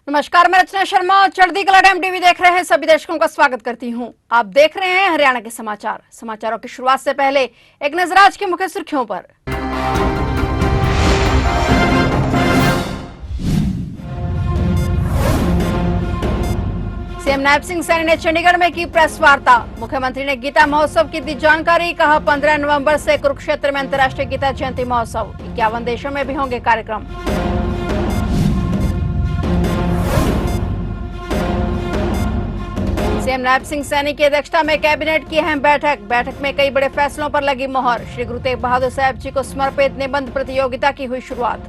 नमस्कार, मैं रचना शर्मा और चढ़ती कला टाइम टीवी देख रहे हैं सभी दर्शकों का स्वागत करती हूं। आप देख रहे हैं हरियाणा के समाचार। समाचारों की शुरुआत से पहले एक नजर आज की मुख्य सुर्खियों पर। सीएम नायब सिंह सैनी ने चंडीगढ़ में की प्रेस वार्ता। मुख्यमंत्री ने गीता महोत्सव की दी जानकारी। कहा 15 नवंबर से कुरुक्षेत्र में अंतर्राष्ट्रीय गीता जयंती महोत्सव, 51 देशों में भी होंगे कार्यक्रम। सीएम नायब सिंह सैनी की अध्यक्षता में कैबिनेट की अहम बैठक में कई बड़े फैसलों पर लगी मोहर। श्री गुरु तेग बहादुर साहब जी को समर्पित निबंध प्रतियोगिता की हुई शुरुआत।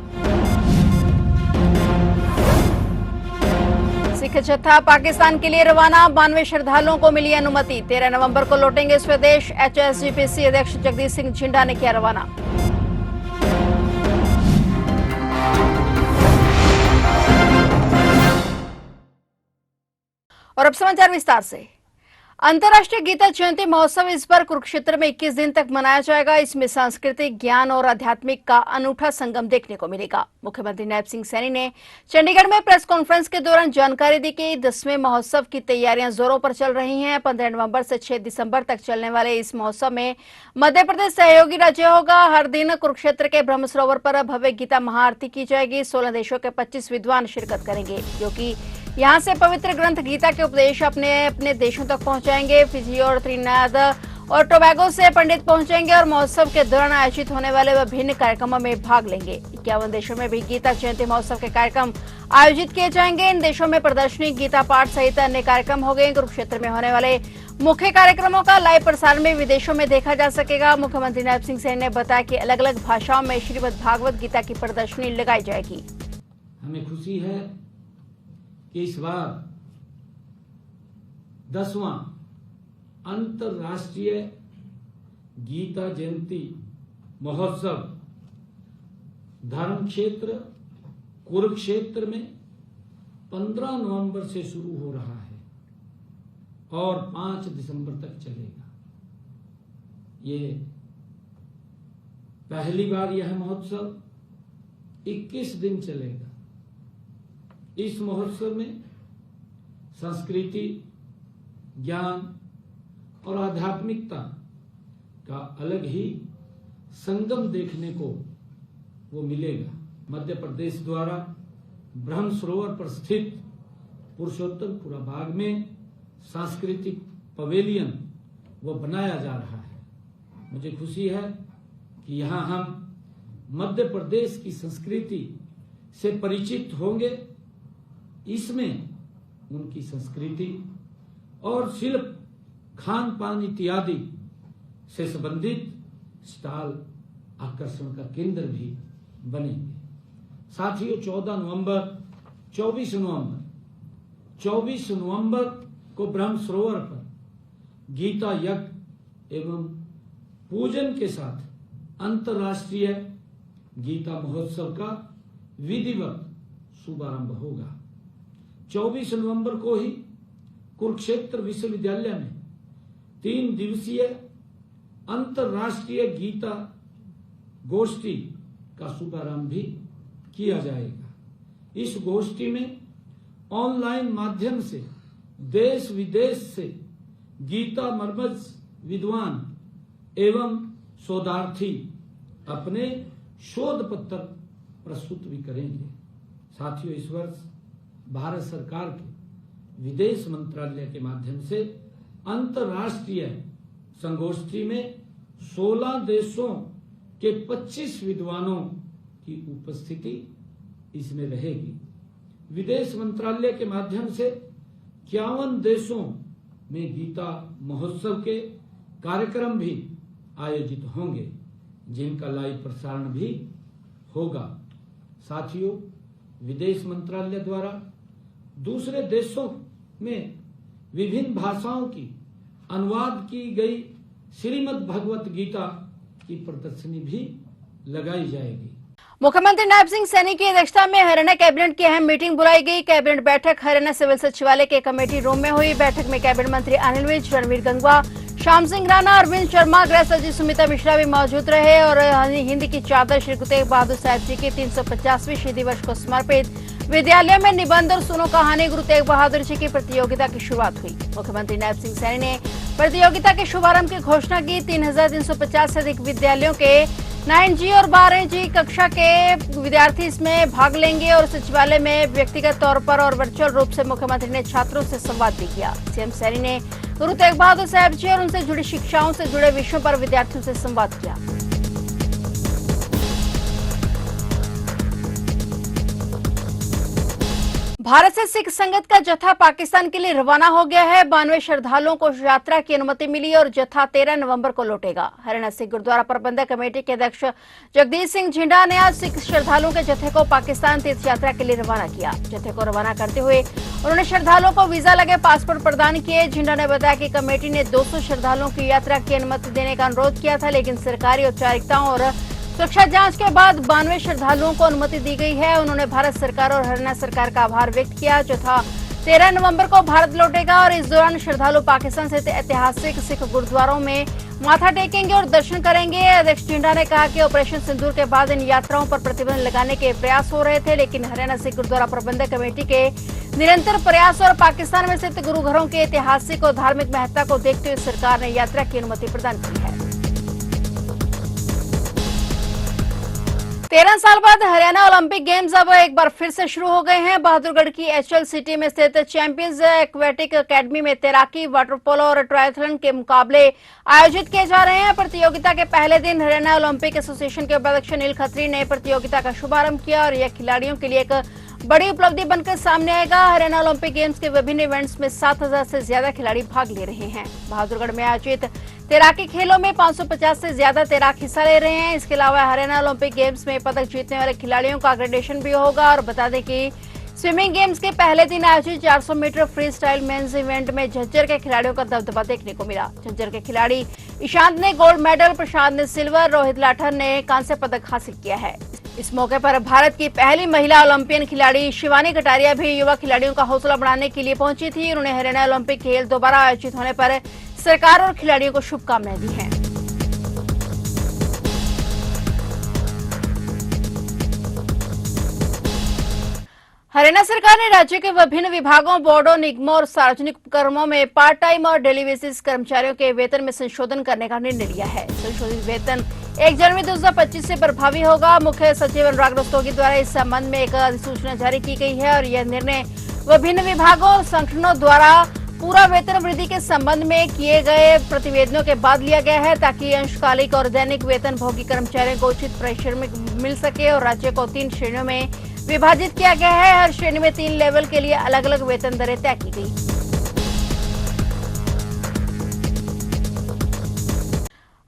सिख जत्था पाकिस्तान के लिए रवाना। 92 श्रद्धालुओं को मिली अनुमति। 13 नवंबर को लौटेंगे स्वदेश। HSGPC अध्यक्ष जगदीश सिंह झिंडा ने किया रवाना। और अब समाचार विस्तार से। अंतर्राष्ट्रीय गीता जयंती महोत्सव इस बार कुरुक्षेत्र में 21 दिन तक मनाया जाएगा। इसमें सांस्कृतिक, ज्ञान और आध्यात्मिक का अनूठा संगम देखने को मिलेगा। मुख्यमंत्री नायब सिंह सैनी ने चंडीगढ़ में प्रेस कॉन्फ्रेंस के दौरान जानकारी दी कि 10वें महोत्सव की तैयारियां जोरों पर चल रही हैं। 15 नवंबर से 6 दिसंबर तक चलने वाले इस महोत्सव में मध्य प्रदेश सहयोगी राज्य होगा। हर दिन कुरुक्षेत्र के ब्रह्म सरोवर पर भव्य गीता महाआरती की जाएगी। 16 देशों के 25 विद्वान शिरकत करेंगे, जो कि यहाँ से पवित्र ग्रंथ गीता के उपदेश अपने अपने देशों तक पहुंचाएंगे। फिजी और त्रिनाद और टोबैगो से पंडित पहुंचेंगे और महोत्सव के दौरान आयोजित होने वाले विभिन्न कार्यक्रमों में भाग लेंगे। 51 देशों में भी गीता जयंती महोत्सव के कार्यक्रम आयोजित किए जाएंगे। इन देशों में प्रदर्शनी, गीता पाठ सहित अन्य कार्यक्रम होंगे। कुरुक्षेत्र में होने वाले मुख्य कार्यक्रमों का लाइव प्रसारण में विदेशों में देखा जा सकेगा। मुख्यमंत्री नायब सिंह सैनी ने बताया कि अलग अलग भाषाओं में श्रीमद् भागवत गीता की प्रदर्शनी लगाई जाएगी। हमें खुशी है कि इस बार 10वां अंतर्राष्ट्रीय गीता जयंती महोत्सव धर्म क्षेत्र कुरुक्षेत्र में 15 नवंबर से शुरू हो रहा है और 5 दिसंबर तक चलेगा। ये पहली बार यह महोत्सव 21 दिन चलेगा। इस महोत्सव में संस्कृति, ज्ञान और आध्यात्मिकता का अलग ही संगम देखने को वो मिलेगा। मध्य प्रदेश द्वारा ब्रह्म सरोवर पर स्थित पुरुषोत्तमपुरा बाग में सांस्कृतिक पवेलियन वो बनाया जा रहा है। मुझे खुशी है कि यहाँ हम मध्य प्रदेश की संस्कृति से परिचित होंगे। इसमें उनकी संस्कृति और शिल्प, खान पान इत्यादि से संबंधित स्टॉल आकर्षण का केंद्र भी बनेंगे। साथियों, 14 नवंबर 24 नवंबर को ब्रह्म सरोवर पर गीता यज्ञ एवं पूजन के साथ अंतर्राष्ट्रीय गीता महोत्सव का विधिवत शुभारंभ होगा। 24 नवंबर को ही कुरुक्षेत्र विश्वविद्यालय में 3 दिवसीय अंतर्राष्ट्रीय गीता गोष्ठी का शुभारंभ भी किया जाएगा। इस गोष्ठी में ऑनलाइन माध्यम से देश विदेश से गीता मर्मज्ञ विद्वान एवं शोधार्थी अपने शोध पत्र प्रस्तुत भी करेंगे। साथियों, इस वर्ष भारत सरकार के विदेश मंत्रालय के माध्यम से अंतर्राष्ट्रीय संगोष्ठी में 16 देशों के 25 विद्वानों की उपस्थिति इसमें रहेगी। विदेश मंत्रालय के माध्यम से 51 देशों में गीता महोत्सव के कार्यक्रम भी आयोजित होंगे, जिनका लाइव प्रसारण भी होगा। साथियों, विदेश मंत्रालय द्वारा दूसरे देशों में विभिन्न भाषाओं की अनुवाद की गई श्रीमद् भगवत गीता की प्रदर्शनी भी लगाई जाएगी। मुख्यमंत्री नायब सिंह सैनी की अध्यक्षता में हरियाणा कैबिनेट की अहम मीटिंग बुलाई गई। कैबिनेट बैठक हरियाणा सिविल सचिवालय के कमेटी रूम में हुई। बैठक में कैबिनेट मंत्री अनिल विज, रणवीर गंगवा, श्याम सिंह राणा, अरविंद शर्मा, गृह सचिव सुमिता मिश्रा भी मौजूद रहे और हिंद की चादर श्री गुरु तेग बहादुर साहब जी के 350वें शहीदी वर्ष को समर्पित विद्यालयों में निबंध और सुनो कहानी गुरु तेग बहादुर जी की प्रतियोगिता की शुरुआत हुई। मुख्यमंत्री नायब सिंह सैनी ने प्रतियोगिता के शुभारंभ की घोषणा की। 3,350 से अधिक विद्यालयों के 9G और 12G कक्षा के विद्यार्थी इसमें भाग लेंगे और सचिवालय में व्यक्तिगत तौर पर और वर्चुअल रूप से मुख्यमंत्री ने छात्रों से संवाद भी किया। सीएम सैनी ने गुरु तेग बहादुर साहब जी और उनसे जुड़ी शिक्षाओं से जुड़े विषयों पर विद्यार्थियों से संवाद किया। भारत से सिख संगत का जत्था पाकिस्तान के लिए रवाना हो गया है। 92 श्रद्धालुओं को यात्रा की अनुमति मिली और जत्था 13 नवंबर को लौटेगा। हरियाणा सिख गुरुद्वारा प्रबंधक कमेटी के अध्यक्ष जगदीश सिंह झिंडा ने आज सिख श्रद्धालुओं के जत्थे को पाकिस्तान तीर्थ यात्रा के लिए रवाना किया। जत्थे को रवाना करते हुए उन्होंने श्रद्धालुओं को वीजा लगे पासपोर्ट प्रदान किए। झिंडा ने बताया कि कमेटी ने 200 श्रद्धालुओं की यात्रा की अनुमति देने का अनुरोध किया था, लेकिन सरकारी औपचारिकताओं और सुरक्षा जांच के बाद 92 श्रद्धालुओं को अनुमति दी गई है। उन्होंने भारत सरकार और हरियाणा सरकार का आभार व्यक्त किया। जत्था 13 नवंबर को भारत लौटेगा और इस दौरान श्रद्धालु पाकिस्तान से ऐतिहासिक सिख गुरुद्वारों में माथा टेकेंगे और दर्शन करेंगे। अध्यक्ष झिंडा ने कहा कि ऑपरेशन सिंदूर के बाद इन यात्राओं पर प्रतिबंध लगाने के प्रयास हो रहे थे, लेकिन हरियाणा सिख गुरुद्वारा प्रबंधक कमेटी के निरंतर प्रयास और पाकिस्तान में स्थित गुरुघरों के ऐतिहासिक और धार्मिक महत्ता को देखते हुए सरकार ने यात्रा की अनुमति प्रदान की है। 13 साल बाद हरियाणा ओलंपिक गेम्स अब एक बार फिर से शुरू हो गए हैं। बहादुरगढ़ की HL सिटी में स्थित चैंपियंस एक्वेटिक एकेडमी में तैराकी, वाटर पोलो और ट्रायथलन के मुकाबले आयोजित किए जा रहे हैं। प्रतियोगिता के पहले दिन हरियाणा ओलंपिक एसोसिएशन के उपाध्यक्ष अनिल खत्री ने प्रतियोगिता का शुभारंभ किया और यह खिलाड़ियों के लिए एक बड़ी उपलब्धि बनकर सामने आएगा। हरियाणा ओलंपिक गेम्स के विभिन्न इवेंट्स में 7,000 से ज्यादा खिलाड़ी भाग ले रहे हैं। बहादुरगढ़ में आयोजित तैराकी खेलों में 550 से ज्यादा तैराक हिस्सा ले रहे हैं। इसके अलावा हरियाणा ओलंपिक गेम्स में पदक जीतने वाले खिलाड़ियों का ग्रेडेशन भी होगा। और बता दें कि स्विमिंग गेम्स के पहले दिन आयोजित 400 metre freestyle men's event में झज्जर के खिलाड़ियों का दबदबा देखने को मिला। झज्जर के खिलाड़ी ईशांत ने गोल्ड मेडल, प्रशांत ने सिल्वर, रोहित लाठर ने कांस्य पदक हासिल किया है। इस मौके पर भारत की पहली महिला ओलंपियन खिलाड़ी शिवानी कटारिया भी युवा खिलाड़ियों का हौसला बढ़ाने के लिए पहुंची थी। उन्होंने हरियाणा ओलंपिक खेल दोबारा आयोजित होने पर सरकार और खिलाड़ियों को शुभकामनाएं दी हैं। हरियाणा सरकार ने राज्य के विभिन्न विभागों, बोर्डों, निगमों और सार्वजनिक उपक्रमों में पार्ट टाइम और डेली बेसिस कर्मचारियों के वेतन में संशोधन करने का निर्णय लिया है। संशोधित वेतन 1 जनवरी 2025 से प्रभावी होगा। मुख्य सचिव अनुराग रस्तोगी द्वारा इस संबंध में एक अधिसूचना जारी की गई है और यह निर्णय विभिन्न विभागों और संगठनों द्वारा पूरा वेतन वृद्धि के संबंध में किए गए प्रतिवेदनों के बाद लिया गया है, ताकि अंशकालिक और दैनिक वेतन भोगी कर्मचारियों को उचित पारिश्रमिक मिल सके। और राज्य को 3 श्रेणियों में विभाजित किया गया है। हर श्रेणी में 3 लेवल के लिए अलग अलग वेतन दरें तय की गई।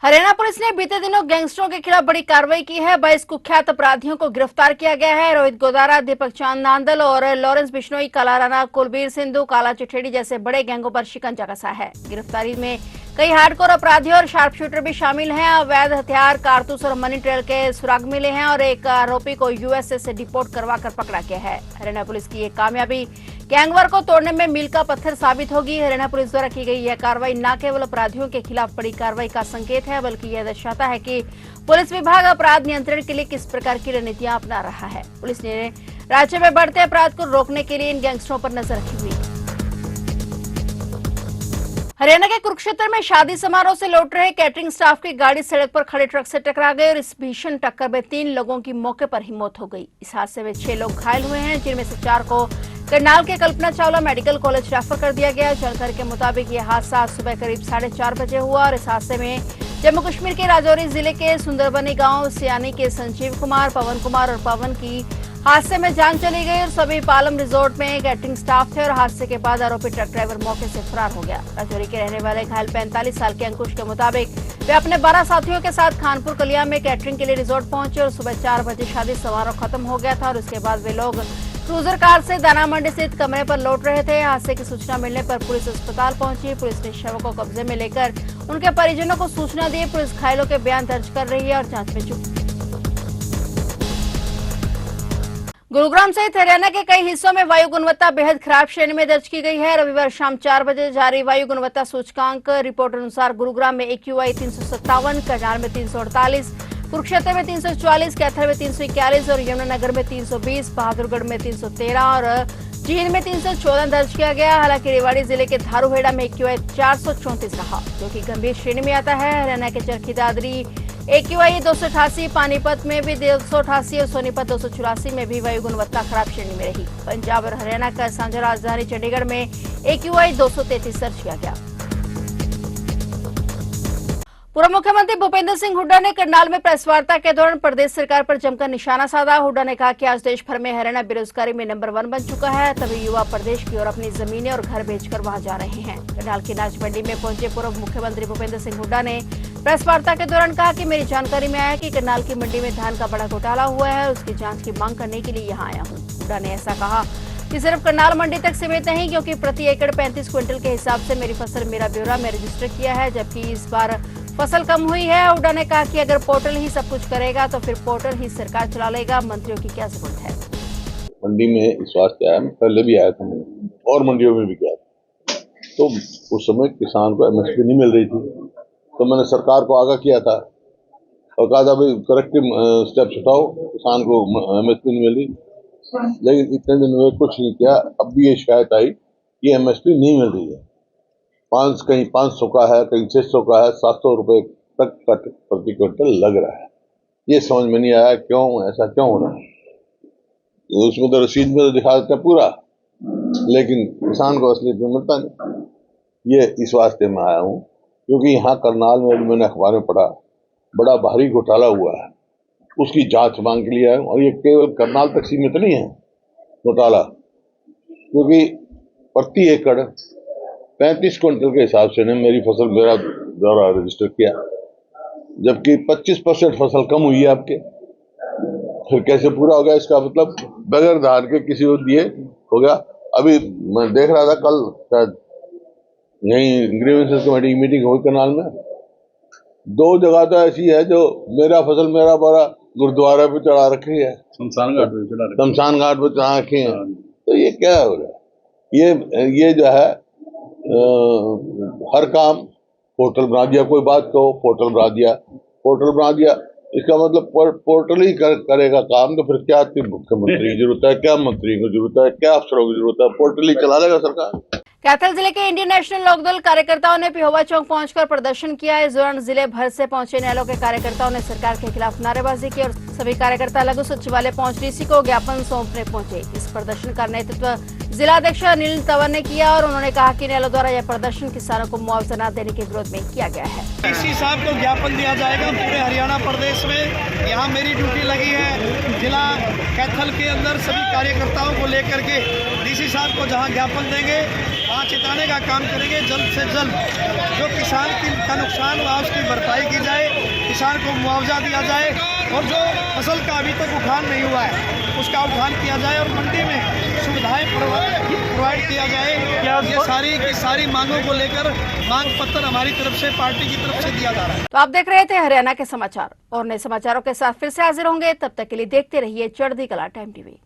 हरियाणा पुलिस ने बीते दिनों गैंगस्टरों के खिलाफ बड़ी कार्रवाई की है। 22 कुख्यात अपराधियों को गिरफ्तार किया गया है। रोहित गोदारा, दीपक चांद नांदल और लॉरेंस बिश्नोई, काला राणा, कुलबीर सिंधु, काला चिठेड़ी जैसे बड़े गैंगों पर शिकंजा कसा है। गिरफ्तारी में कई हार्डकोर अपराधियों और शार्प शूटर भी शामिल हैं। अवैध हथियार, कारतूस और मनी ट्रेल के सुराग मिले हैं और एक आरोपी को USA से डिपोर्ट करवाकर पकड़ा गया है। हरियाणा पुलिस की ये कामयाबी गैंगवार को तोड़ने में मील का पत्थर साबित होगी। हरियाणा पुलिस द्वारा की गई यह कार्रवाई न केवल अपराधियों के खिलाफ बड़ी कार्रवाई का संकेत है, बल्कि यह दर्शाता है कि पुलिस विभाग अपराध नियंत्रण के लिए किस प्रकार की रणनीतियां अपना रहा है। पुलिस ने राज्य में बढ़ते अपराध को रोकने के लिए इन गैंगस्टरों पर नजर रखी हुई। हरियाणा के कुरुक्षेत्र में शादी समारोह से लौट रहे कैटरिंग स्टाफ की गाड़ी सड़क पर खड़े ट्रक से टकरा गई और इस भीषण टक्कर में 3 लोगों की मौके पर ही मौत हो गई। इस हादसे में 6 लोग घायल हुए हैं, जिनमें से 4 को करनाल के Kalpana Chawla medical college refer कर दिया गया। जानकारी के मुताबिक यह हादसा आज सुबह करीब 4:30 बजे हुआ और इस हादसे में जम्मू कश्मीर के राजौरी जिले के सुंदरबनी गांव सियानी के संजीव कुमार, पवन कुमार और पवन की हादसे में जान चली गई और सभी पालम रिजोर्ट में कैटरिंग स्टाफ थे और हादसे के बाद आरोपी ट्रक ड्राइवर मौके से फरार हो गया। राजौरी के रहने वाले घायल 45 साल के अंकुश के मुताबिक वे अपने 12 साथियों के साथ खानपुर कलिया में कैटरिंग के लिए रिजोर्ट पहुंचे और सुबह 4 बजे शादी समारोह खत्म हो गया था और उसके बाद वे लोग क्रूजर कार से दाना मंडी स्थित कमरे पर लौट रहे थे। हादसे की सूचना मिलने पर पुलिस अस्पताल पहुंची। पुलिस ने शवों को कब्जे में लेकर उनके परिजनों को सूचना दी। पुलिस घायलों के बयान दर्ज कर रही है और जांच में जुटी। गुरुग्राम सहित हरियाणा के कई हिस्सों में वायु गुणवत्ता बेहद खराब श्रेणी में दर्ज की गई है। रविवार शाम 4 बजे जारी वायु गुणवत्ता सूचकांक रिपोर्ट अनुसार गुरुग्राम में AQI 357, करनाल में 348, कुरुक्षेत्र में 344, कैथल में 341 और यमुनानगर में 320, बहादुरगढ़ में 313 और जींद में 314 दर्ज किया गया। हालांकि रेवाड़ी जिले के धारूहेड़ा में AQI 434 रहा, जो कि गंभीर श्रेणी में आता है। हरियाणा के चरखी दादरी AQI 288, पानीपत में भी 288 और सोनीपत 284 में भी वायु गुणवत्ता खराब श्रेणी में रही। पंजाब और हरियाणा का साझा राजधानी चंडीगढ़ में AQI 233 दर्ज किया गया। पूर्व मुख्यमंत्री भूपेंद्र सिंह हुड्डा ने करनाल में प्रेस वार्ता के दौरान प्रदेश सरकार पर जमकर निशाना साधा। हुड्डा ने कहा कि आज देश भर में हरियाणा बेरोजगारी में नंबर 1 बन चुका है, तभी युवा प्रदेश की ओर अपनी जमीनें और घर बेचकर वहां जा रहे हैं। करनाल की अनाज मंडी में पहुंचे पूर्व मुख्यमंत्री भूपेंद्र सिंह हुड्डा ने प्रेस वार्ता के दौरान कहा कि मेरी जानकारी में आया कि करनाल की मंडी में धान का बड़ा घोटाला हुआ है, उसकी जाँच की मांग करने के लिए यहाँ आया हूँ। हुड्डा ने ऐसा कहा कि सिर्फ करनाल मंडी तक सीमित नहीं, क्योंकि प्रति एकड़ 35 क्विंटल के हिसाब से मेरी फसल मेरा ब्यौरा में रजिस्टर किया है, जबकि इस बार फसल कम हुई है। हुड्डा ने कहा कि अगर पोर्टल ही सब कुछ करेगा तो फिर पोर्टल ही सरकार चला लेगा, मंत्रियों की क्या जरूरत है। मंडी में इस वास्ते आया, पहले भी आया था मैं, और मंडियों में भी गया था, तो उस समय किसान को MSP नहीं मिल रही थी, तो मैंने सरकार को आगाह किया था और कहा था भाई करेक्टिव स्टेप्स उठाओ, किसान को MSP नहीं मिल रही। लेकिन इतने दिन में कुछ नहीं किया। अब भी ये शिकायत आई कि MSP नहीं मिल रही है, कहीं 500 का है, कहीं 600 का है, 700 रुपए तक का प्रति क्विंटल लग रहा है। ये समझ में नहीं आया क्यों ऐसा क्यों हो रहा है। तो उसमें तो रसीद में तो दिखा देता पूरा, लेकिन किसान को असलियत में मिलता नहीं। ये इस वास्ते में आया हूँ क्योंकि यहाँ करनाल में भी मैंने अखबार में पढ़ा बड़ा भारी घोटाला हुआ है, उसकी जांच मांग के लिए आया हूँ। और ये केवल करनाल तक सीमित नहीं है घोटाला, क्योंकि प्रति एकड़ 35 क्विंटल के हिसाब से ने मेरी फसल मेरा ब्यौरा रजिस्टर किया, जबकि 25% फसल कम हुई है आपके। फिर कैसे पूरा हो गया? इसका मतलब बगैर धान के किसी को दिए हो गया। अभी मैं देख रहा था कल शायद यही ग्रीवेंसेस कमेटी की मीटिंग हुई करनाल में, 2 जगह तो ऐसी है जो मेरा फसल मेरा ब्यौरा गुरुद्वारा पे चढ़ा रखी है, शमशान घाट पे चढ़ा रखी है। तो ये क्या हो रहा है? ये जो है हर काम पोर्टल बना दिया, कोई बात तो पोर्टल बना दिया। इसका मतलब पोर्टल ही करेगा काम, तो फिर क्या मुख्यमंत्री की जरूरत है, क्या मंत्री की जरूरत है, क्या अफसरों की जरूरत है? पोर्टल ही चला लेगा सरकार। कैथल जिले के इंडियन नेशनल लोकदल कार्यकर्ताओं ने पिहोवा चौक पहुंचकर प्रदर्शन किया। इस दौरान जिले भर से पहुंचे न्यायालयों के कार्यकर्ताओं ने सरकार के खिलाफ नारेबाजी की और सभी कार्यकर्ता लघु सचिवालय पहुंच DC को ज्ञापन सौंपने पहुंचे। इस प्रदर्शन का नेतृत्व जिलाध्यक्ष अनिल तंवर ने किया और उन्होंने कहा कि न्यायालयों द्वारा यह प्रदर्शन किसानों को मुआवजा न देने के विरोध में किया गया है। DC साहब को ज्ञापन दिया जाएगा पूरे हरियाणा प्रदेश में। यहाँ मेरी ड्यूटी लगी है जिला कैथल के अंदर सभी कार्यकर्ताओं को लेकर के DC साहब को जहाँ ज्ञापन देंगे वहाँ चिताने का काम करेंगे। जल्द से जल्द जो किसान का नुकसान हुआ उसकी भरपाई की जाए, किसान को मुआवजा दिया जाए और जो फसल का अभी तक उठान नहीं हुआ है उसका उठान किया जाए और मंडी में सुविधाएं प्रोवाइड किया जाए। ये सारी मांगों को लेकर मांग पत्र हमारी तरफ से पार्टी की तरफ से दिया जा रहा है। तो आप देख रहे थे हरियाणा के समाचार और नए समाचारों के साथ फिर से हाजिर होंगे। तब तक के लिए देखते रहिए चढ़ती कला टाइम TV।